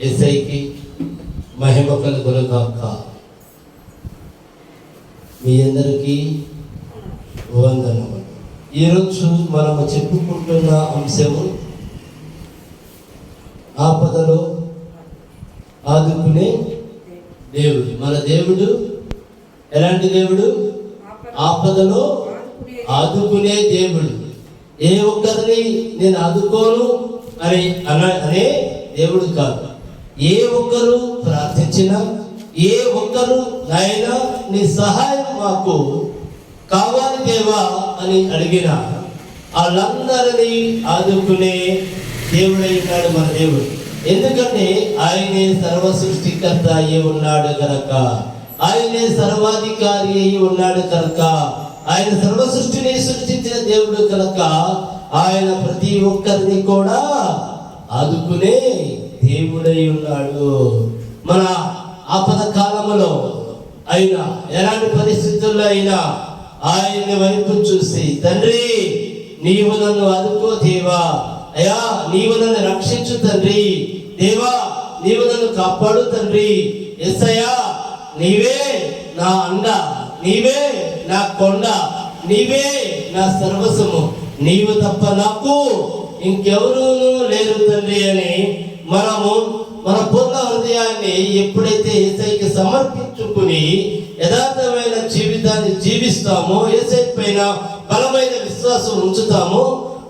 యేసయ్యకి మహిమ కలుగును గాక. మీ అందరికీ వందనములు. ఈరోజు మనము చెప్పుకుంటున్న అంశము ఆపదలో ఆదుకునే దేవుడు. మన దేవుడు ఎలాంటి దేవుడు? ఆపదలో ఆదుకునే దేవుడు. ఏ ఒక్కరిని నేను ఆదుకోను అనే దేవుడు కాదు. ఏ ఒక్కరు ప్రార్థించినా, ఏ ఒక్కరు నాయనా నీ సహాయం మాకు కావాలి దేవా అని అడిగినా వాళ్ళందరినీ ఆదుకునే దేవుడై ఉన్నాడు మన దేవుడు. ఎందుకంటే ఆయనే సర్వ సృష్టికర్త అయి ఉన్నాడు కనుక, ఆయనే సర్వాధికారి అయి ఉన్నాడు కనుక, ఆయన సర్వ సృష్టిని సృష్టించిన దేవుడు కనుక ఆయన ప్రతి ఒక్కరిని కూడా ఆదుకునే దేవుడై ఉన్నాడు. మన ఆపద కాలంలో అయినా ఎలాంటి పరిస్థితుల్లో అయినా ఆయన్ని వైపు చూసి, తండ్రి నీవు నన్ను ఆదుకో దేవా, అయ్యా నీవు నన్ను రక్షించు తండ్రి, దేవా నీవు నన్ను కాపాడు తండ్రి, యేసయ్యా నీవే నా అండ, నీవే నా కొండ, నీవే నా సర్వస్వము, నీవు తప్ప నాకు ఇంకెవరూ లేరు తండ్రి అని మనము మన పూర్ణ హృదయాన్ని ఎప్పుడైతే యేసయ్యకి సమర్పించుకుని యథార్థమైన జీవితాన్ని జీవిస్తామో, యేసయ్య పైన బలమైన విశ్వాసం ఉంచుతామో,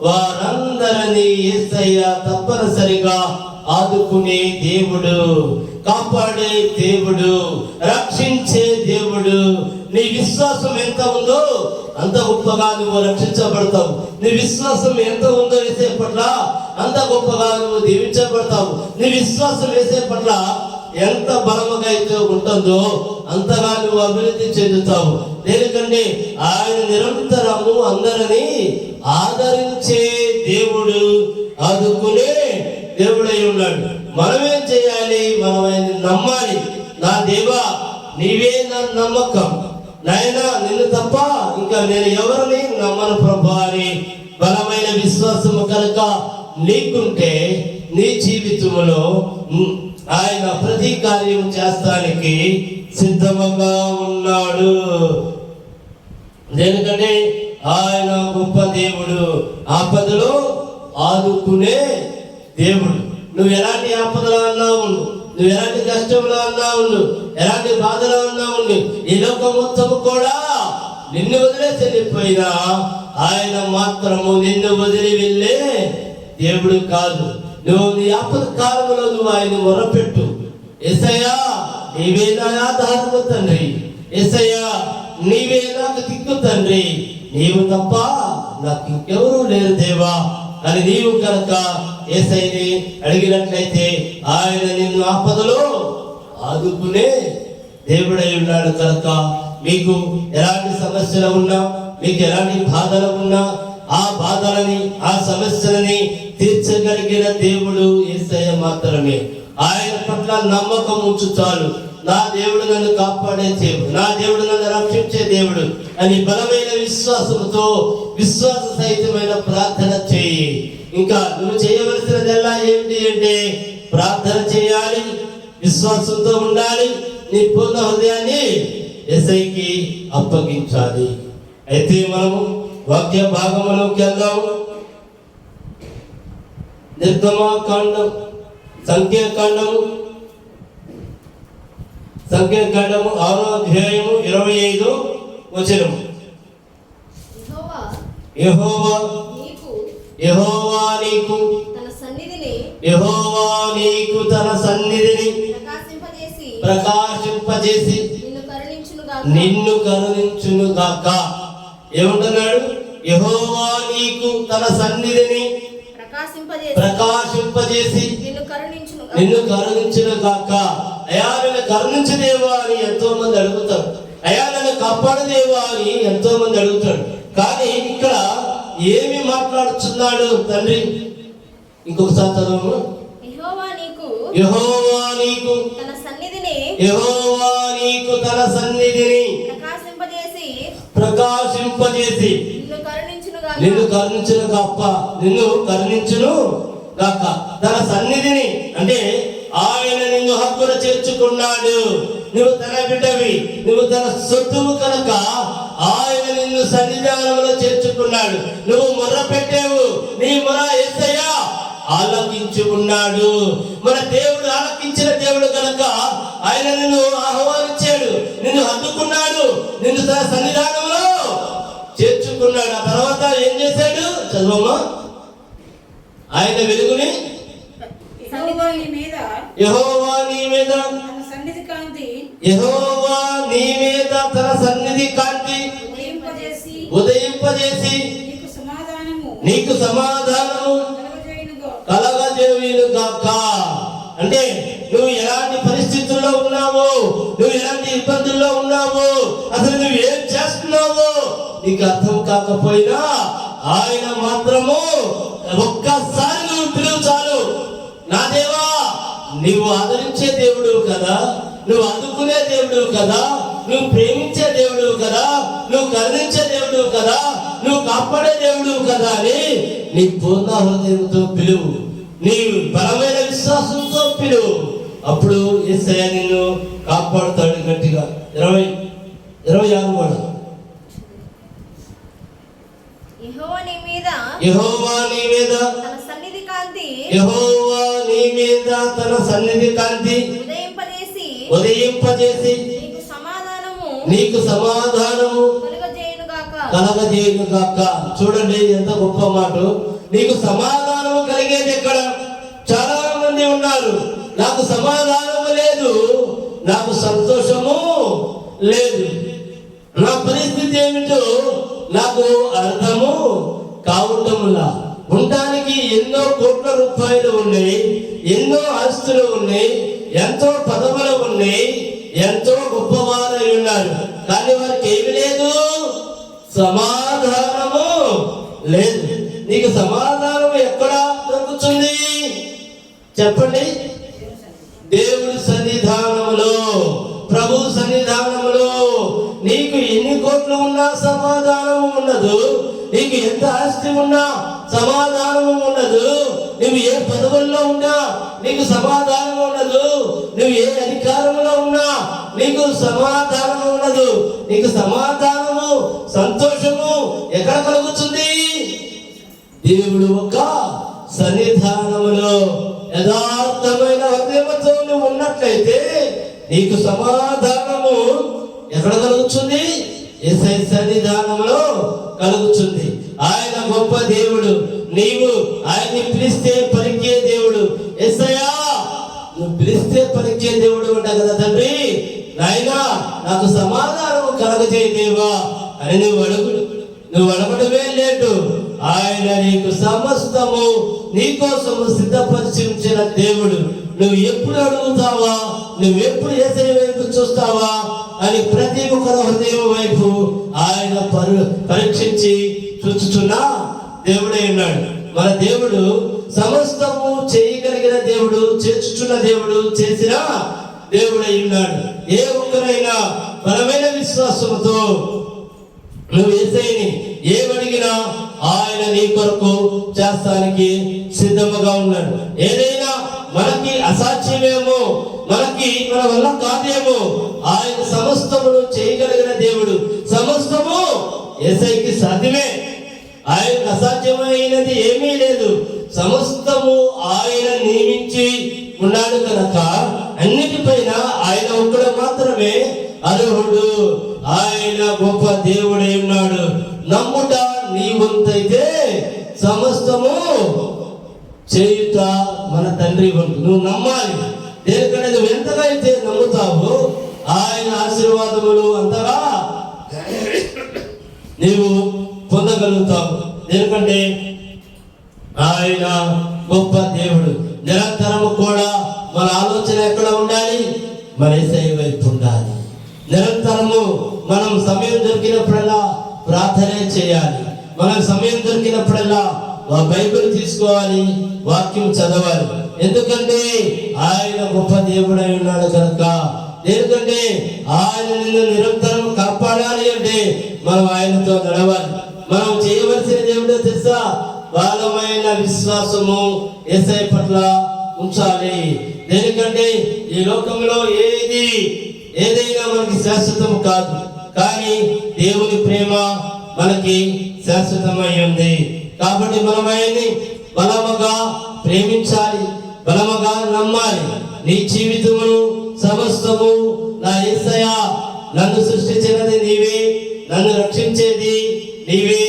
వారందరినీ యేసయ్య తప్పనిసరిగా ఆదుకునే దేవుడు, కాపాడే దేవుడు, రక్షించే దేవుడు. నీ విశ్వాసం ఎంత ఉందో అంత గొప్పగా నువ్వు రక్షించబడతావు. నీ విశ్వాసం ఎంత ఉందో వేసే పట్ల అంత గొప్పగా నువ్వు దీవించబడతావు. నీ విశ్వాసం వేసే పట్ల ఎంత బలముగా అయితే ఉంటుందో అంతగా నువ్వు అభివృద్ధి చెందుతావు. ఎందుకంటే ఆయన నిరంతరము అందరినీ ఆదరించే దేవుడు, ఆదుకునే దేవుడై ఉన్నాడు. మనమేం చేయాలి? మనం ఆయన్ని నమ్మాలి. నా దేవా నీవే నా నమ్మకం, నాయనా నిన్ను తప్ప ఇంకా నేను ఎవరిని నమ్మను ప్రభా అని బలమైన విశ్వాసము కనుక నీకుంటే నీ జీవితంలో ఆయన ప్రతి కార్యం చేస్తానికి సిద్ధంగా ఉన్నాడు. ఎందుకంటే ఆయన గొప్ప దేవుడు, ఆపదలో ఆదుకునే దేవుడు. నువ్వు ఎలాంటి ఆపదలో అన్నా ఉండు, నువ్వు ఎలాంటి కష్టంలో అన్నా ఉండు, ఎలాంటి బాధలో అన్నా ఉండు, ఈ లోకం మొత్తము కూడా నిన్ను వదిలేసి వెళ్ళిపోయినా ఆయన మాత్రము నిన్ను వదిలి వెళ్ళే దేవుడు కాదు. నువ్వు నీ ఆపద కాలంలో నువ్వు ఆయన మొరపెట్టు, యేసయ్యా నీవే నా ఆధారము తండ్రి, యేసయ్యా నీవే నాకు దిక్కు తండ్రి, నీవు తప్ప నాకు ఇంకెవరూ లేరు దేవా అని నీవు కనుక యేసయ్యని అడిగినట్లయితే ఆయన నిన్ను ఆపదలో ఆదుకునే దేవుడై ఉన్నాడు కనుక మీకు ఎలాంటి సమస్యలు ఉన్నా, మీకు ఎలాంటి బాధలు ఉన్నా ఆ బాధలని, ఆ సమస్యలని తీర్చగలిగిన దేవుడు యేసయ్య మాత్రమే. ఆయన పట్ల నమ్మకం ఉంచు చాలు. నా దేవుడు నన్ను కాపాడే దేవుడు, నా దేవుడు నన్ను రక్షించే దేవుడు అని బలమైన విశ్వాసంతో విశ్వాస సహితమైన ప్రార్థన చేయి. ఇంకా నువ్వు చేయవలసినదల్లా ఏంటి అంటే ప్రార్థన చేయాలి, విశ్వాసంతో ఉండాలి, నీ పూర్ణ హృదయాన్ని యేసయ్యకి అప్పగించాలి. అయితే మనము వాక్య భాగంలోకి వెళ్దాం. నిర్గమకాండం, సంఖ్యాకాండము 6వ అధ్యాయము 25వ వచనము. యెహోవా నీకు తన సన్నిధిని ప్రకాశింపజేసి నిన్ను కరుణించును గాక. ఏమంటున్నాడు? యెహోవా నీకు తన సన్నిధిని ప్రకాశింపజేసి నిన్ను కరుణించును గాక. అయా నన్ను కరుణించు దేవా అని ఎంతో మంది అడుగుతారు, అయా నన్ను కాపాడు దేవా అని ఎంతో మంది అడుగుతాడు. కానీ ఇక్కడ ఏమి మాట్లాడుతున్నాడు తండ్రి? ఇంకొకసారి చదవము. యెహోవా నీకు తన సన్నిధిని ప్రకాశింపజేసి నిన్ను కరుణించును గాక. తన సన్నిధిని అంటే ఆయన హక్కున చేర్చుకున్నాడు. నువ్వు తన బిడ్డవి, నువ్వు తన సొత్తువు కనుక ఆయన నిన్ను సన్నిధానంలో చేర్చుకున్నాడు. నువ్వు మొర్ర పెట్టావు, నీ మొర్ర యేసయ్య ఆలకించి ఉన్నాడు. మన దేవుడు ఆలకించిన దేవుడు కనుక ఆయన నిన్ను ఆహ్వానించాడు, నిన్ను హత్తుకున్నాడు, నిన్ను తన సన్నిధానంలో చేర్చుకున్నాడు. ఆ తర్వాత ఏం చేశాడు? చదవమ్మా. ఆయన వెలుగుని యెహోవా నీ మీద యెహోవా నీ మీద తన సన్నిధి కాంతి ఉదయింపజేసి నీకు సమాధానము కలగజేయును గాక. అంటే నువ్వు ఎలాంటి పరిస్థితుల్లో ఉన్నావో, నువ్వు ఎలాంటి ఇబ్బందుల్లో ఉన్నావో, అసలు నువ్వు ఏం చేస్తున్నావో నీకు అర్థం కాకపోయినా ఆయన మాత్రము ఒక్కసారి నువ్వు పిలువు చాలు. నా దేవా, నువ్వు ఆదరించే దేవుడు కదా, నువ్వు అందుకునే దేవుడు కదా, నువ్వు ప్రేమించే దేవుడు కదా, నువ్వు కరుణించే దేవుడు కదా, నువ్వు కాపాడే దేవుడు కదా అని నీ పూర్ణ హృదయంతో పిలువు, నీ బలమైన విశ్వాసంతో పిలువు. అప్పుడు యేసయ్య నిన్ను కాపాడుతాడు. గట్టిగా 26 కూడా యెహోవా నీ మీద తన సన్నిధి కాంతి ఉదయింపజేసి నీకు సమాధానము కలగజేయును గాక. చూడండి ఎంత గొప్ప మాట. నీకు సమాధానము కలిగేది ఎక్కడ? చాలా మంది ఉన్నారు, నాకు సమాధానము లేదు, నాకు సంతోషము లేదు, నా పరిస్థితి ఏమిటో నాకు అర్థము కావటంలా. ఉండడానికి ఎన్నో కోట్ల రూపాయలు ఉన్నాయి, ఎన్నో ఆస్తులు ఉన్నాయి, ఎంతో పదవులు ఉన్నాయి, ఎంతో గొప్పవారై ఉన్నారు, కానీ వారికి ఏమి లేదు, సమాధానము లేదు. నీకు సమాధానం ఎక్కడ దొరుకుతుంది చెప్పండి? దేవుడి సన్నిధానంలో, ప్రభు సన్నిధానంలో. నీకు ఎన్ని కోట్లు ఉన్నా సమాధానము ఉండదు, నీకు ఎంత ఆస్తి ఉన్నా సమాధానము ఉండదు, నువ్వు ఏ పదవుల్లో ఉన్నా నీకు సమాధానం ఉండదు, నువ్వు ఏ అధికారంలో ఉన్నా నీకు సమాధానము ఉండదు. నీకు సమాధానము, సంతోషము ఎక్కడ కలుగుతుంది? దేవుడు ఒక సన్నిధానములో యథార్థమైన హృదయంతో నువ్వు ఉన్నట్లయితే నీకు సమాధానము ఎక్కడ కలుగుతుంది? యేసయ్య సన్నిధానంలో కలుగుతుంది. ఆయన గొప్ప దేవుడు. నీవు ఆయన్ని పిలిస్తే పలికే దేవుడు. యేసయ్య నువ్వు పిలిస్తే పలికే దేవుడు అంట కదా తండ్రి. నాయనా నాకు సమాధానము కలగజేయ దేవా అని నువ్వు అడగడమే లేదు. ఆయన నీకు సమస్తము నీకోసము సిద్ధపరిచి ఉంచిన దేవుడు. నువ్వు ఎప్పుడు అడుగుతావా, నువ్వు ఎప్పుడు యేసయ్య వైపు చూస్తావా అని ప్రతి ఒక్కరి హృదయం వైపు ఆయన పరీక్షించి చూచుచున్నా దేవుడే ఉన్నాడు. మన దేవుడు సమస్తము చేయగలిగిన దేవుడు, చేర్చుచున్న దేవుడు, చేసిన దేవుడై ఉన్నాడు. ఏ ఒక్కరైనా బలమైన విశ్వాసంతో నువ్వు యేసయ్యని ఏమడిగినా ఆయన నీ కొరకు చేస్తానికి సిద్ధముగా ఉన్నాడు. ఏదైనా మనకి అసాధ్యమేమో, మనకి మన వల్ల కాదేమో, ఆయన సమస్తమును చేయగలిగిన దేవుడు. సమస్తము యేసయ్యకి సాధ్యమే. ఆయన అసాధ్యమైనది ఏమీ లేదు. సమస్తము ఆయన నియమించి ఉన్నాడు కనుక అన్నిటిపైన ఆయన ఒక్కడు మాత్రమే అర్హుడు. ఆయన గొప్ప దేవుడై ఉన్నాడు. నమ్ముట నీ వంతైతే సమస్తము చేయుట మన తండ్రి వంతు. నువ్వు నమ్మాలి. దేనికంటే నువ్వు ఎంతగా అయితే నమ్ముతావో ఆయన ఆశీర్వాదములు అంతగా నీవు పొందగలుగుతావు. ఎందుకంటే ఆయన గొప్ప దేవుడు. నిరంతరము కూడా మన ఆలోచన ఎక్కడ ఉండాలి? మన యేసయ్య వైపు ఉండాలి. నిరంతరము మనం సమయం దొరికినప్పుడల్లా ప్రార్థనే చేయాలి. మనం సమయం దొరికినప్పుడల్లా బైబిల్ తీసుకోవాలి, వాక్యం చదవాలి. ఎందుకంటే ఆయన గొప్ప దేవుడై ఉన్నాడు కనుక. ఎందుకంటే ఆయన నిన్ను నిరంతరం కాపాడాలి అంటే మనం ఆయనతో నడవాలి. మనం చేయవలసిన దేవుడో తెలుసా? బలమైన విశ్వాసము యేసయ్య పట్ల ఉంచాలి. దేనికంటే ఈ లోకంలో ఏదైనా మనకి శాశ్వతం కాదు, కానీ దేవుని ప్రేమ మనకి శాశ్వతమై ఉంది. కాబట్టి మనం ఆయన్ని బలముగా ప్రేమించాలి, బలముగా నమ్మాలి. నీ జీవితమును సమస్తము నా యేసయ్య, నన్ను సృష్టించినది నీవే, నన్ను రక్షించేది నీవే,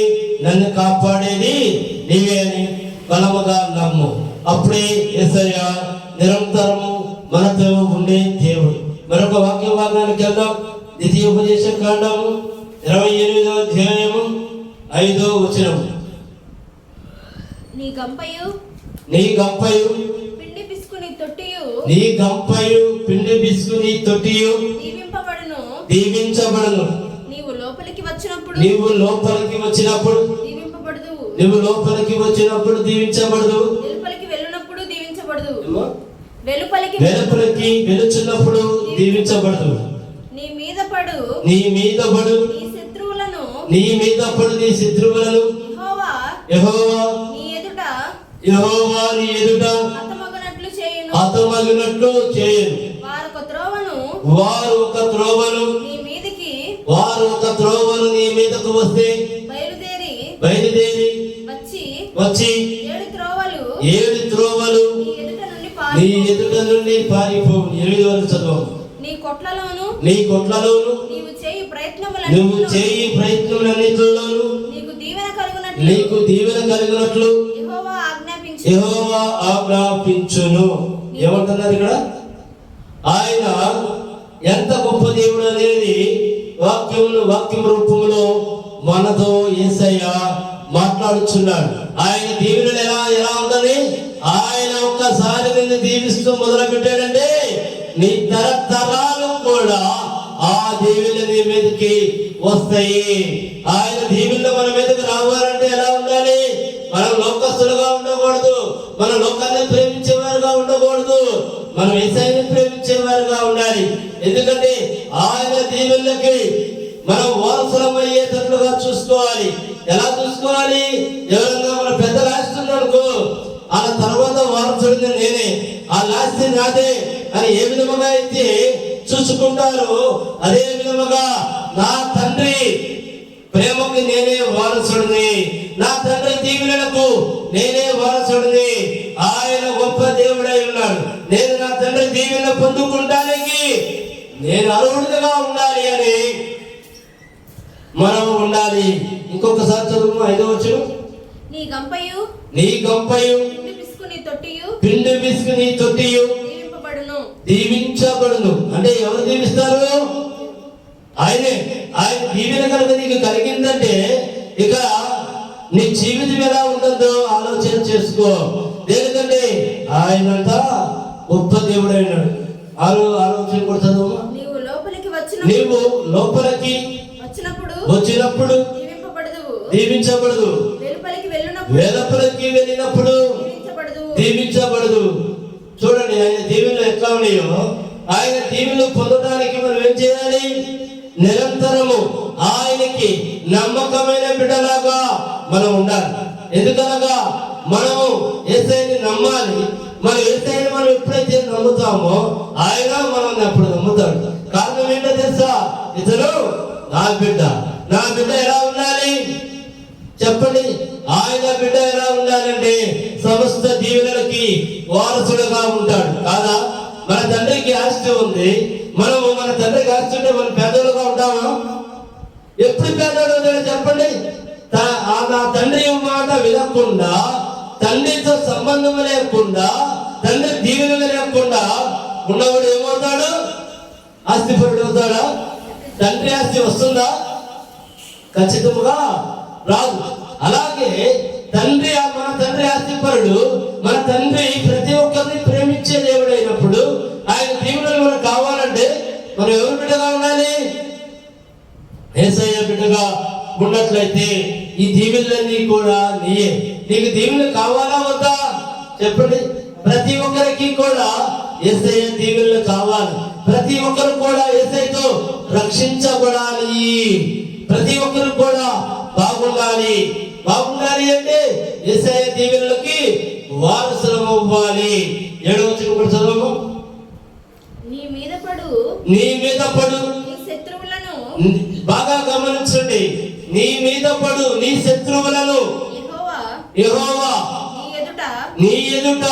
నన్ను కాపాడేది నీవే అని బలముగా నమ్ము. అప్పుడే యేసయ్య నిరంతరము మనతో ఉండే దేవుడు. మరొక వాక్య భాగానికి వెళ్దాం. ద్వితీయోపదేశ కాండము 28వ అధ్యాయము 5వ వచనం. నీ గంపయు పిండి పిసుకుని తొట్టియు దీవించబడును. నీవు లోపలికి వచ్చినప్పుడు దీవించబడదు. వెలుపలికి వెళ్ళినప్పుడు దీవించబడదు. వెలుపలికి వెలుచున్నప్పుడు దీవించబడదు. నీ మీద పడు నీ శత్రువులను యెహోవా నీ ఎదుట హతమగునట్లు చేయును. వారు ఒక త్రోవను నీ మీదకు వస్తే బయలుదేరి వచ్చి 7 త్రోవలు నీ ఎదుట నుండి పారిపోవు. 8 వరకు చదువు. నీ కొట్లలోను నీవు చేయి ప్రయత్నములన్నిటిలోను నీకు దీవెన కలుగునట్లు యెహోవా ఆజ్ఞాపించును. ఏమంటున్నారు ఇక్కడ? ఆయన ఎంత గొప్ప దేవుడు అనేది వాక్యం రూపంలో మనతో యేసయ్య మాట్లాడుచున్నాడు. ఆయన దీవెనలు ఎలా ఉందని ఆయన ఒక్కసారి నిన్ను దీవిస్తూ మొదలు పెట్టాడంటే నీ తరతరాలు కూడా ఆ దీవెన నీ మీదకి వస్తాయి. ఆయన దీవెనలు మన మీదకి రావాలంటే ఎలా ఉండాలి? మనం లోకస్తులుగా ఉండకూడదు, మన లోకాన్ని ప్రేమించేవారుగా ఉండకూడదు, మనం యేసయ్యని ప్రేమించేవారుగా ఉండాలి. ఎందుకంటే ఆయన దీవెనలకి మనం వారసులమయ్యేటట్లుగా చూసుకోవాలి. ఎలా చూసుకోవాలి? ఎవరన్నా మన పెద్దలు ఆస్తున్నాడుకో, ఆ తర్వాత వారసుడిని నేనే, ఆ లాస్తి నాదే అని ఏ విధముగా అయితే చూసుకుంటారో అదే విధముగా నా తండ్రి ప్రేమకి నేనే వారసుడిని, నా తండ్రి దీవెనలకు నేనే వారసుడిని. ఆయన గొప్ప దేవుడై ఉన్నాడు. నేను నా తండ్రి దీవెన పొందుకుంటానికి నేను అర్హుడిగా ఉండాలి అని మనం ఉండాలి. ఇంకొకసారి చదువు 5వ వచనం. నీ గంపయు పిండి పిసుకుని తొట్టియు దీవించబడును. అంటే ఎవరు దీవిస్తారు? ఆయన దీవెన కనుక నీకు కలిగిందంటే ఇక నీ జీవితం ఎలా ఉంటుందో ఆలోచన చేసుకో. దేనికంటే ఆయనంత గొప్ప దేవుడైనాడు. ఆలోచన కూడా చదువు. నీవు లోపలికి వచ్చినప్పుడు దీవించబడదు. వెలుపలికి వెళ్ళినప్పుడు దీవించబడదు. చూడండి, ఆయన దీవెనలు ఎట్లా ఉన్నాయో. ఆయన దీవెనలు పొందడానికి మనం ఏం చేయాలి? నిరంతరము ఆయనకి నమ్మకమైన బిడ్డలాగా మనం ఉండాలి. ఎందుకనగా మనము యేసయ్యని నమ్మాలి. మనం యేసయ్యని మనం ఎప్పుడైతే నమ్ముతామో ఆయన మనం ఎప్పుడు నమ్ముతాడు. కారణం ఏంటో తెలుసా? ఇతను నా బిడ్డ ఎలా ఉండాలి చెప్పండి? ఆయన బిడ్డ ఎలా ఉండాలంటే సమస్త దీవెనలకి వారసుడుగా ఉంటాడు కాదా? మన తండ్రికి ఆస్తి ఉంది, మనము మన తండ్రికి ఆస్తి ఉంటే మనం పేదలుగా ఉంటామా? ఎప్పుడు పేదోడు చెప్పండి? నా తండ్రి మాట వినకుండా, తండ్రితో సంబంధం లేకుండా, తండ్రి దీవెనలు లేకుండా ఉన్నవాడు ఏమవుతాడు? ఆస్తిపరుడు అవుతాడా? తండ్రి ఆస్తి వస్తుందా? ఖచ్చితంగా రాదు. అలాగే మన తండ్రి ఆస్తిపరుడు, మన తండ్రి ప్రతి ఒక్కరిని ప్రేమించే దేవుడైనప్పుడు ఆయన దీవెనలు మనకు కావాలంటే మనం ఎవరు బిడ్డగా ఉండాలి? యేసయ్య బిడ్డగా ఉన్నట్లయితే ఈ దీవెనలన్నీ కూడా నీయే. నీకు దీవెనలు కావాలా వద్దా చెప్పండి? ప్రతి ఒక్కరికి కూడా యేసయ్య దీవెనలు కావాలి. ప్రతి ఒక్కరు కూడా యేసయ్యతో రక్షించబడాలి. ప్రతి ఒక్కరు కూడా బాగుండాలి అంటే యేసయ్య దీవెనలకి వారసులం అవ్వాలి. 7వ నీ మీద పడు. నీ శత్రువులను బాగా గమనించండి. నీ మీద పడు నీ శత్రువులను యెహోవా నీ ఎదుట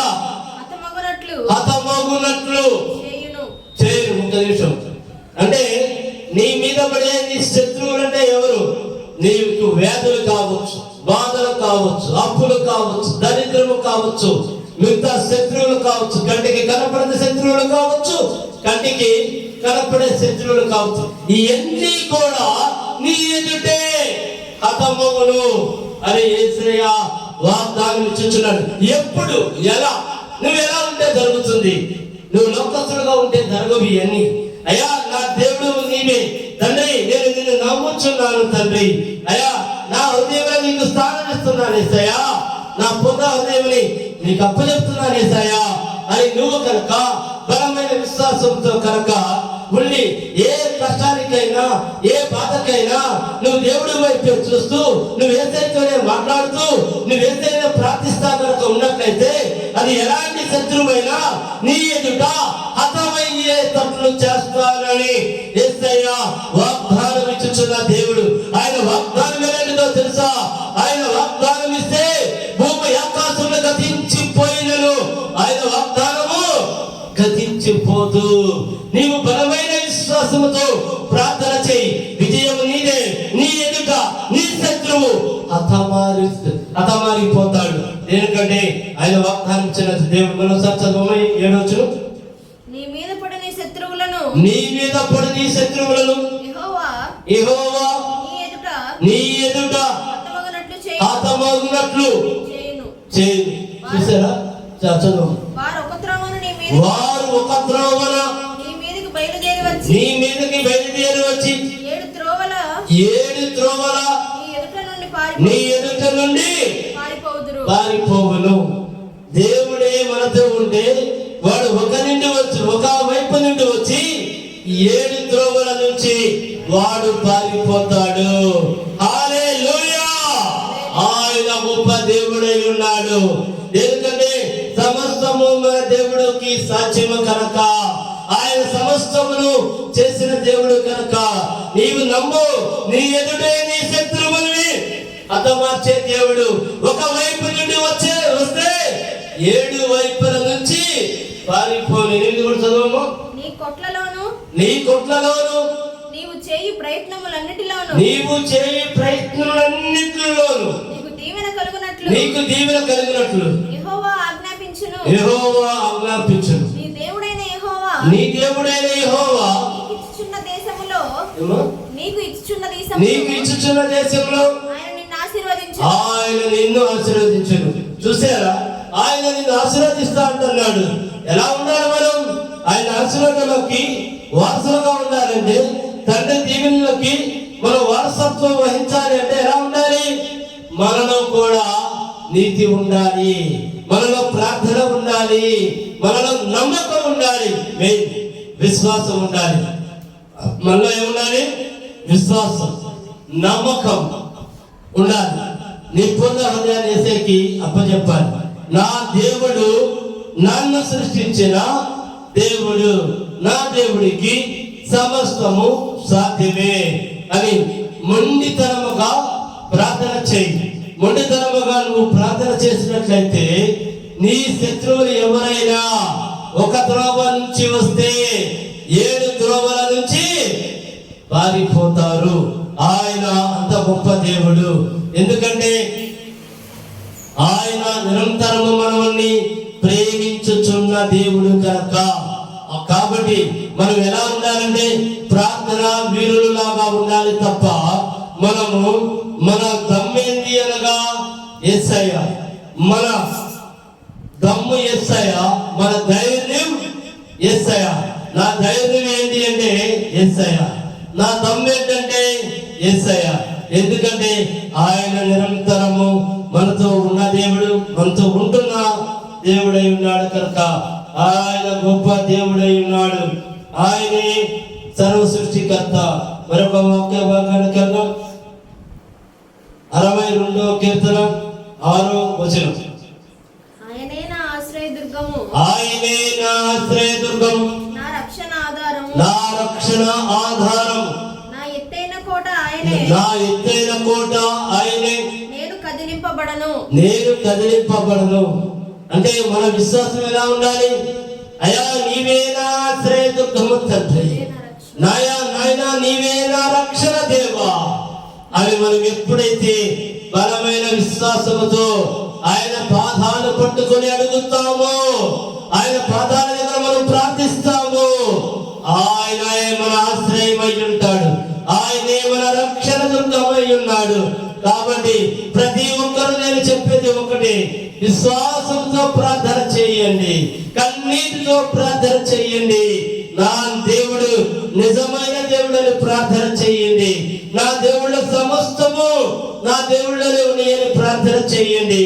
హతమగునట్లు చేయును. ఒక్క నిమిషం. అంటే నీ మీద పడే నీ శత్రువులు అంటే ఎవరు? నీకు వ్యాధులు కావచ్చు, బాధలు కావచ్చు, అప్పులు కావచ్చు, దరిద్రము కావచ్చు, మిగతా శత్రువులు కావచ్చు, కంటికి కనపడే శత్రువులు కావచ్చు, కంటికి కనపడే శత్రువులు కావచ్చు. ఇవన్నీ కూడా నీ ఎదుటే హతమగును అని యేసయ్య వాగ్దానం ఇచ్చుచున్నాడు. ఎప్పుడు, ఎలా, నువ్వు ఎలా ఉంటే జరుగుతుంది. నువ్వు లోకస్తులుగా ఉంటే జరగవు ఇవన్నీ. అయ్యా నా దేవుడు నీవే తండ్రి, నేను నిన్ను నమ్ముచున్నాను తండ్రి. అయ్యా నా హృదయంలో నీకు స్థానం ఇస్తున్నాను యేసయ్యా, నా పొంద హృదయంని నీకు అప్పచెప్తున్నాను యేసయ్యా అని నువ్వు కనుక బలమైన విశ్వాసంతో కనుక ఉండి ఏ కష్టానికైనా ఏ బాధకైనా నువ్వు దేవుడి వైపు చూస్తూ నువ్వు యేసయ్యతోనే మాట్లాడుతూ నువ్వు యేసయ్యను ప్రార్థిస్తా కనుక ఉన్నట్లయితే అది ఎలాంటి శత్రువైనా నీ ఎదుట హతమయ్యేటట్లు చేస్తానని యేసయ్య వాగ్దానం ఇచ్చుచున్న దేవుడు. ఆయన వాగ్దానం ఎలాంటిదో తెలుసా? ఆయన వాగ్దానం ఇస్తే భూమి ఆకాశంలో గతించిపోయినను ఆయన వాగ్దానము గతించిపోదు. నీవు బలమైన విశ్వాసముతో ప్రార్థన చేయి. విజయం నీదే. నీ ఎదుట నీ శత్రువు హతమారిపోతాడు. ఎందుకంటే ఆయన వాగ్దానం ఇచ్చిన దేవుడు. మరోసారి చదవమని 7వ వచనం. నీ మీద పడు నీ శత్రువులను యెహోవా నీ ఎదుట హతమగునట్లు చేయును. చూసారా? చదువు. వారు ఒక త్రోవన నీ మీదకి బయలుదేరి వచ్చి 7 త్రోవల నీ ఎదుట నుండి పారిపోవును. దేవుడే మనతో ఉంటే వాడు ఒక వైపు నుండి వచ్చి 7 త్రోవల నుంచి వాడు పారిపోతాడు. హల్లెలూయా! ఆయన గొప్ప దేవుడై ఉన్నాడు. ఎందుకంటే సమస్తము మన దేవుడికి సాధ్యము కనుక, ఆయన సమస్తమును చేసిన దేవుడు కనుక నీవు నమ్ము. నీ ఎదుటే నీ శత్రువుల్ని హతమార్చే దేవుడు. ఒక వైపు నుండి వస్తే 7 వైపుల నుంచి పారిపోని. చదవము. నీ కొట్లలోను నీవు చేయి ప్రయత్నములన్నిటిలోను నీకు దీవెన కలుగునట్లు యెహోవా ఆజ్ఞాపించును. నీ దేవుడైన యెహోవా నీకు ఇచ్చుచున్న దేశంలో ఆయన నిన్ను ఆశీర్వదించును. చూసారా? ఆయన నిన్ను ఆశీర్వదిస్తా అంటున్నాడు. ఎలా ఉండాలి మనం? ఆయన ఆశీర్వాదంలోకి వారసులుగా ఉండాలంటే, తండ్రి దీవెనలోకి మనం వారసత్వం వహించాలి అంటే ఎలా ఉండాలి? మనలో కూడా నీతి ఉండాలి, మనలో ప్రార్థన ఉండాలి, మనలో నమ్మకం ఉండాలి, విశ్వాసం ఉండాలి. మనలో ఏముండాలి? విశ్వాసం, నమ్మకం ఉండాలి. నీ పొంద హృదయాన్ని యేసయ్యకి అప్పచెప్పాలి. నా దేవుడు నన్ను సృష్టించిన దేవుడు, నా దేవుడికి సమస్తము సాధ్యమే అని మొండితనముగా ప్రార్థన చేయి. మొండితనముగా నువ్వు ప్రార్థన చేసినట్లయితే నీ శత్రువులు ఎవరైనా ఒక త్రోవ నుంచి వస్తే 7 త్రోవల నుంచి పారిపోతారు. ఆయన అంత గొప్ప దేవుడు. ఎందుకంటే ఆయన నిరంతరము మనల్ని ప్రేమించుచున్న దేవుడు కనుక. కాబట్టి మనం ఎలా ఉండాలంటే ప్రార్థన వీరులాగా ఉండాలి తప్ప మనము మన దమ్మేంది అనగా యేసయ్య, మన దమ్ము యేసయ్య, మన ధైర్యం యేసయ్య. నా ధైర్యం ఏంటి అంటే యేసయ్య, నా దమ్ము ఏంటంటే యేసయ్య. ఎందుకంటే ఆయన నిరంతరము మనతో ఉన్న దేవుడు, మనతో ఉంటున్న దేవుడై ఉన్నాడు కనుక ఆయన గొప్ప దేవుడై ఉన్నాడు. ఆయనే సర్వ సృష్టికర్త. మరొక వాక్య భాగానికి వెళ్దాం. 62వ కీర్తన 6వ వచనం. ఆయనే నా ఆశ్రయదుర్గము, ఆయనే నా ఆశ్రయదుర్గము, నా రక్షణ ఆధారము, నా రక్షణ ఆధారం. నా ఎత్తైన కోట ఆయనే. నా ఎత్తైన కోట ఆయనే. నేను కదిలింపబడను. నేను కదిలింపబడను. అంటే మన విశ్వాసం ఎలా ఉండాలి? అయ్యా నీవే నా ఆశ్రయదుర్గము తండ్రి, నాయనా నీవే నా రక్షణ దేవా. అవి మనం ఎప్పుడైతే బలమైన విశ్వాసముతో ఆయన పాదాలు పట్టుకొని అడుగుతామో, ఆయన పాదాల దగ్గర మనం ప్రార్థిస్తాము, ఆయనే మన ఆశ్రయమై ఉంటాడు, ఆయనే మన రక్షణ దుర్గమై ఉన్నాడు. కాబట్టి ప్రతి ఒక్కరు నేను చెప్పేది ఒకటి, విశ్వాసంతో ప్రార్థన చేయండి, కన్నీటితో ప్రార్థన చేయండి. నా దేవుడు నిజమైన దేవుడని ప్రార్థన చేయండి. నా దేవుళ్ళ సమస్తము నా దేవుళ్ళని ఉన్నాయని ప్రార్థన చేయండి.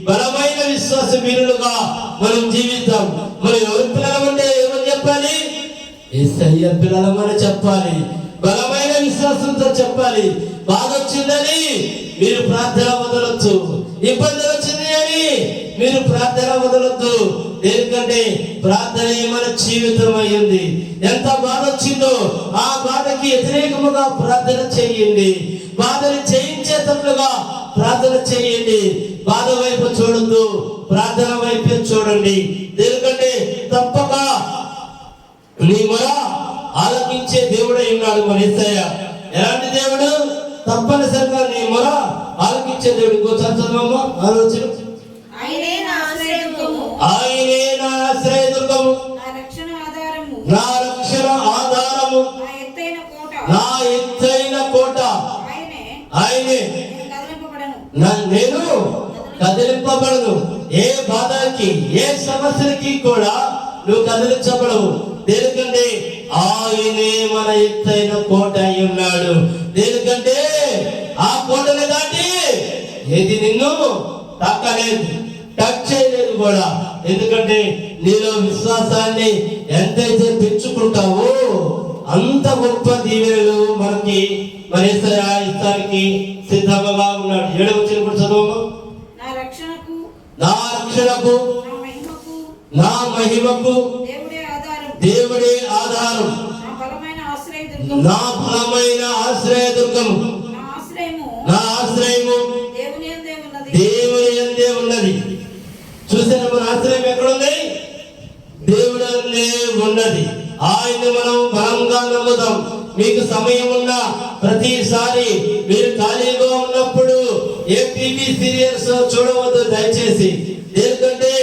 బలమైన విశ్వాస వీరులుగా మనం జీవితాం. మనం ఎవరి పిల్లలమంటే ఏమని చెప్పాలి? యేసయ్య పిల్లలమని చెప్పాలి. బలమైన విశ్వాసంతో చెప్పాలి. బాధ వచ్చిందని మీరు ప్రార్థన వదలొద్దు, ఇబ్బంది వచ్చింది అని మీరు ప్రార్థన వదలొద్దు. ఎందుకంటే ప్రార్థన మన జీవితం అయ్యింది. ఎంత బాధ వచ్చిందో ఆ బాధకి వ్యతిరేకముగా ప్రార్థన చేయండి. బాధని చేయించేటట్లుగా ప్రార్థన చేయండి. బాధ వైపు చూడొద్దు, ప్రార్థన వైపే చూడండి. ఎందుకంటే తప్పక నీ మొర ఆలకించే దేవుడై ఉన్నాడు మన యేసయ్య. ఎలాంటి దేవుడు? తప్పనిసరిగా నీ మొర ఆలకించే దేవుడు. చదువు ఆలోచన. ఆయనే నా ఆశ్రయదుర్గము. ఆయనే నా ఆశ్రయదుర్గము, నా రక్షణ ఆధారము. నా రక్షణ ఆధారము, నా ఎత్తైన కోట. నా ఎత్తైన కోట ఆయనే. ఆయనే. నేను కదిలింపబడను. నేను కదిలింపబడను. ఏ బాధకి ఏ సమస్యలకి కూడా నువ్వు కదిలించబడవు. దేనికంటే ఆయనే మన ఎత్తైన కోట అయి ఉన్నాడు. దేనికంటే ఆ కోటను దాటి ఏది నిన్ను తాకలేదు, టచ్ చేయలేదు కూడా. ఎందుకంటే నీలో విశ్వాసాన్ని ఎంతైతే పెంచుకుంటావో అంత గొప్ప దీవెనలు మనకి మరి ఇస్తానికి సిద్ధంగా ఉన్నాడు. 7వ వచనం కూడా చదువు. నా రక్షణకు, నా రక్షణకు, నా మహిమకు దేవుడే ఆధారం, నా బలమైన ఆశ్రయదుర్గం. నా బలమైన ఆశ్రయదుర్గం, నా ఆశ్రయము దేవుని యందే ఉన్నది. చూసారా మన ఆశ్రయం ఎక్కడుంది? దేవుడు అందే ఉన్నది. ఆయన మనం బలంగా నమ్ముదాం. మీకు సమయం ఉన్న ప్రతిసారి మీరు ఖాళీగా ఉన్నప్పుడు ఏపీబీ సీరియల్స్ చూడవద్దు దయచేసి. ఎందుకంటే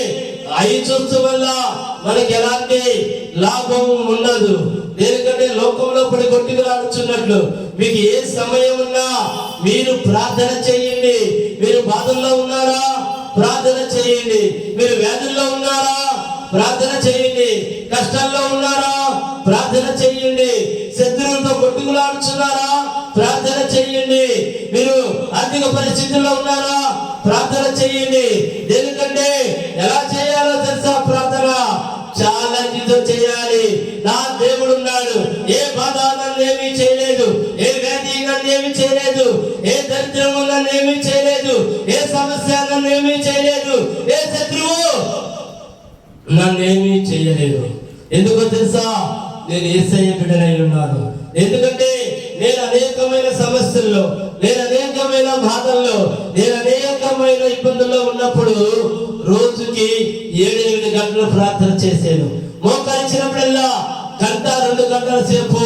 అవి చూస్తూ వల్ల మనకి ఎలాంటి లాభం ఉండదు. ఎందుకంటే లోకంలో పడి కొట్టుకులాడుచున్నట్లు మీకు ఏ సమయం ఉన్నా మీరు ప్రార్థన చేయండి. మీరు బాధల్లో ఉన్నారా? ప్రార్థన చేయండి. మీరు వ్యాధుల్లో ఉన్నారా? ప్రార్థన చేయండి. కష్టాల్లో ఉన్నారా? ప్రార్థన చేయండి. శత్రువులతో కొట్టుకులాడుచున్నారా? ప్రార్థన చేయండి. మీరు ఆర్థిక పరిస్థితుల్లో ఉన్నారా? ప్రార్థన చేయండి. ఎందుకంటే ఎలా చేయాలో తెలుసా? ప్రార్థన చాలా జీతం చేయాలి. నా దేవుడు ఉన్నాడు. ఏ బాధ నన్ను ఏమీ చేయలేదు, ఏ వ్యాధి నన్ను ఏమీ చేయలేదు, ఏ దరిద్రము నన్ను ఏమీ చేయలేదు, ఏ సమస్య నన్ను ఏమీ చేయలేదు, ఏ శత్రువు నన్ను ఏమీ చేయలేదు. ఎందుకో తెలుసా? నేను యేసయ్య బిడ్డనై ఉన్నాను. ఎందుకంటే నేను అనేకమైన సమస్యల్లో, నేను అనేకమైన బాధల్లో, నేను అనేకమైన ఇబ్బందుల్లో ఉన్నప్పుడు రోజుకి 7-8 గంటలు ప్రార్థన చేశాను. మోకరించినప్పుడల్లా 1-2 గంటల సేపు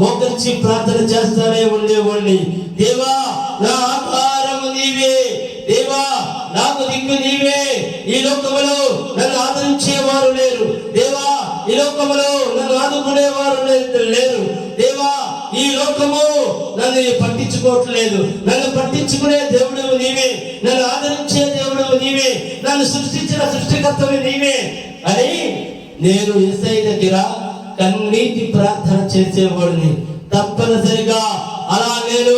మోకరించి ప్రార్థన చేస్తానే ఉండేవాడిని. దేవా నా ఆధారము నీవే, దేవా నాకు దిక్కు నీవే. ఈ లోకములో నన్ను ఆదరించేవారు లేరు దేవా, ఈ లోకములో నన్ను ఆదుకునేవారు లేరు దేవా. ఈ లోకము నన్ను పట్టించుకోవట్లేదు. నన్ను పట్టించుకునే దేవుడు నీవే, నన్ను ఆదరించే దేవుడు నీవే, నన్ను సృష్టించిన సృష్టికర్తవి నీవే అని నేను యేసయ్య దగ్గర కన్నీటి ప్రార్థన చేసేవాడిని. తప్పనిసరిగా అలా నేను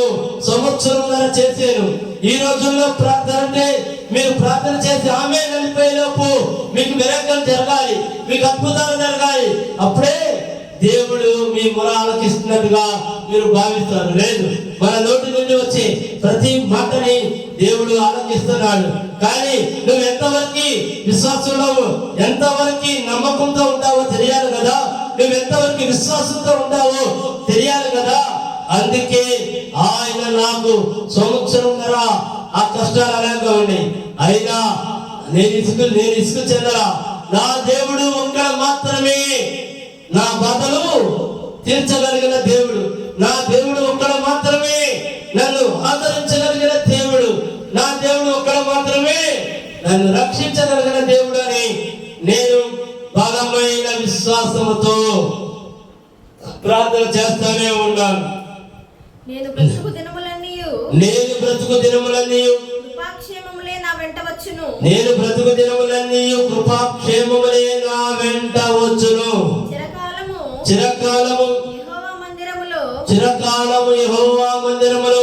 సంవత్సరంన్నర చేశాను. ఈ రోజుల్లో ప్రార్థన అంటే మీరు ప్రార్థన చేసి ఆమె వెళ్ళిపోయేలోపు మీకు మిరాకిల్ జరగాలి, మీకు అద్భుతాలు జరగాలి. అప్పుడే దేవుడు మీ మొర ఆలకిస్తున్నట్టుగా మీరు భావిస్తారు. లేదు, మన నోటి నుండి వచ్చే ప్రతి మాటని దేవుడు ఆలకిస్తున్నాడు. కానీ నువ్వు ఎంతవరకు విశ్వాసంలో, ఎంతవరకు నమ్మకంతో ఉంటావో తెలియాలి కదా. నువ్వు ఎంతవరకు విశ్వాసంతో ఉంటావో తెలియాలి కదా. అందుకే ఆయన నాకు సంవత్సరంన్నర ఆ కష్టాలు అలాగే ఉండి అయినా నేను ఇసుకు చెందరా. నా దేవుడు ఒక్కడ మాత్రమే నా బాధలు తీర్చగలిగిన దేవుడు. నా దేవుడు ఒక్కడ మాత్రమే నన్ను ఆదరించగలిగిన దేవుడు. నా దేవుడు ఒక్కడ మాత్రమే నన్ను రక్షించగలిగిన దేవుడు అని నేను బలమైన విశ్వాసముతో ప్రార్థన చేస్తానే ఉన్నాను. నేను బ్రతుకు దినములన్నీ కృపాక్షేమములే నా వెంట వచ్చును. నేను బ్రతుకు దినములన్నీ కృపాక్షేమములే నా వెంట వచ్చును. చిరకాలము యెహోవా మందిరములో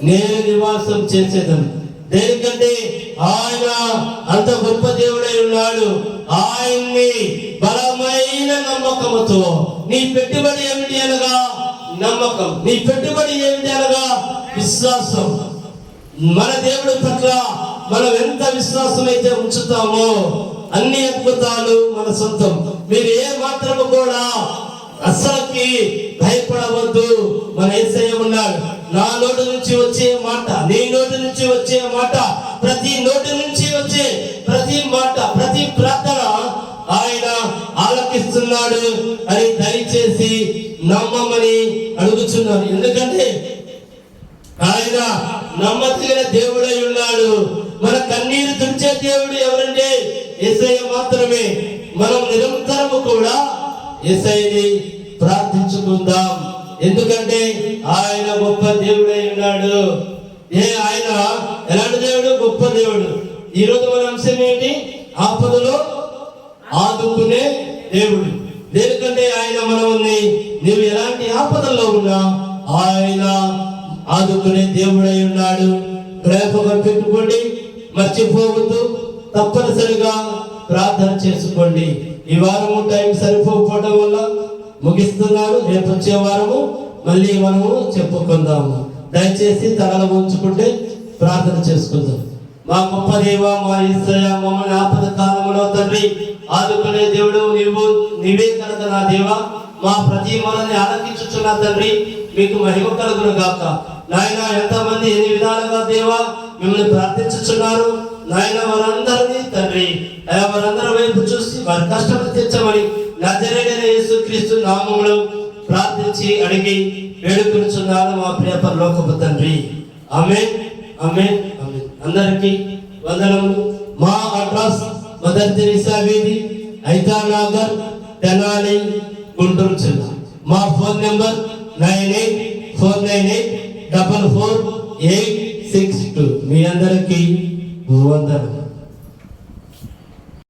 నేను నివాసం చేసేదను. దేనికంటే ఆయన అంత గొప్ప దేవుడై ఉన్నాడు. ఆయన్ని బలమైన నమ్మకముతో నీ పెట్టుబడి ఏమిటి అనగా నమ్మకం. నీ పెట్టుబడి ఏమిటి అనగా విశ్వాసం. మన దేవుడి పట్ల మనం ఎంత విశ్వాసం అయితే ఉంచుతామో అన్ని అద్భుతాలు మన సొంతం. మీరు ఏ మాత్రము కూడా అస్సలకి భయపడవద్దు. మన యేసయ్య ఉన్నాడు. నా నోటి నుంచి వచ్చే మాట, నీ నోటి నుంచి వచ్చే మాట, ప్రతి నోటి నుంచి వచ్చే ప్రతి మాట, ప్రతి ప్రార్థన ఆయన ఆలకిస్తున్నాడు అని దయచేసి నమ్మమని అడుగుతున్నాను. ఎందుకంటే ఆయన నమ్మదగిన దేవుడై ఉన్నాడు. మన కన్నీరు తుడిచే దేవుడు ఎవరంటే యేసయ్య మాత్రమే. మనం నిరంతరము కూడా యేసయ్యని ప్రార్థించుకుందాం. ఎందుకంటే ఆయన గొప్ప దేవుడై ఉన్నాడు. ఆయన ఎలాంటి దేవుడు? గొప్ప దేవుడు. ఈ రోజు మన అంశం ఏంటి? ఆపదలో ఆదుకునే దేవుడు. ఎందుకంటే ఆయన మనల్ని నీవు ఎలాంటి ఆపదల్లో ఉన్నా ఆయన ఆదుకునే దేవుడై ఉన్నాడు. జ్ఞాపకం పెట్టుకోండి, మర్చిపోవద్దు. తప్పనిసరిగా ప్రార్థన చేసుకోండి. ఈ వారము టైం సరిపోకపోవడం వల్ల ముగిస్తున్నాను. రేపు వచ్చే వారము మళ్ళీ మనము చెప్పుకుందాము. దయచేసి తలలు ఉంచుకుంటే ప్రార్థన చేసుకుందాం. మా గొప్ప దేవ, మా యేసయ్య, మమ్మల్ని ఆపద కాలంలో తండ్రి ఆదుకునే దేవుడు నీవే కనుక నా దేవ మా ప్రతి మనల్ని ఆలకించుచున్న తండ్రి మీకు మహిమ కలుగును గాక. నాయన ఎంతమంది ఎన్ని విధాలుగా దేవా మిమ్మల్ని ప్రార్థించుచున్నారు నాయన, వారందరినీ తండ్రి వారందరి వైపు చూసి వారి కష్టం తీర్చమని నజరేయుడైన యేసుక్రీస్తు నామములో ప్రార్థించి అడిగి వేడుకొనుచున్నాను మా ప్రియ పరలోకపు తండ్రి. ఆమేన్, ఆమేన్, ఆమేన్. అందరికీ వందనములు. మా అడ్రస్ మదర్ తెరీసా వీధి, ఐతానగర్, తెనాలి, గుంటూరు జిల్లా. మా ఫోన్ నెంబర్ 9849844862. మీ అందరికీ వందనములు.